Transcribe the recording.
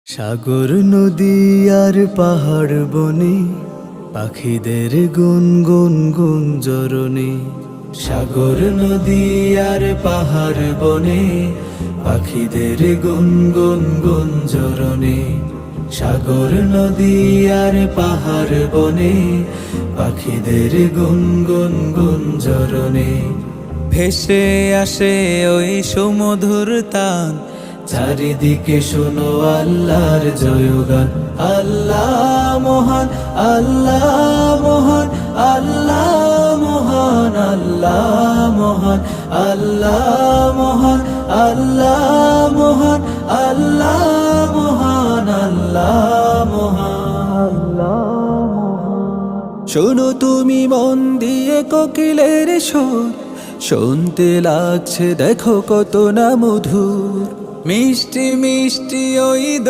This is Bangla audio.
সাগর নদী আর পাহাড় বনে পাখিদের গুনগুন গুঞ্জরণে। সাগর নদী আর পাহাড় বনে পাখিদের গুনগুন গুঞ্জরণে। সাগর নদী আর পাহাড় বনে পাখিদের গুনগুন গুঞ্জরণে। ভেসে আসে ওই সুমধুর তান, চারিদিকে শোনো আল্লাহর জয়গান। আল্লাহ মহান, আল্লাহ মহান, আল্লাহ মহান, আল্লাহ মহান, আল্লাহ মহান, আল্লাহ মহান, আল্লাহ মহান, আল্লাহ মহান, আল্লাহ মহান। শোনো তুমি মন দিয়ে কোকিলের সুর, শুনতে লাগছে দেখো কত না মধুর। মিষ্টি মিষ্টি ওই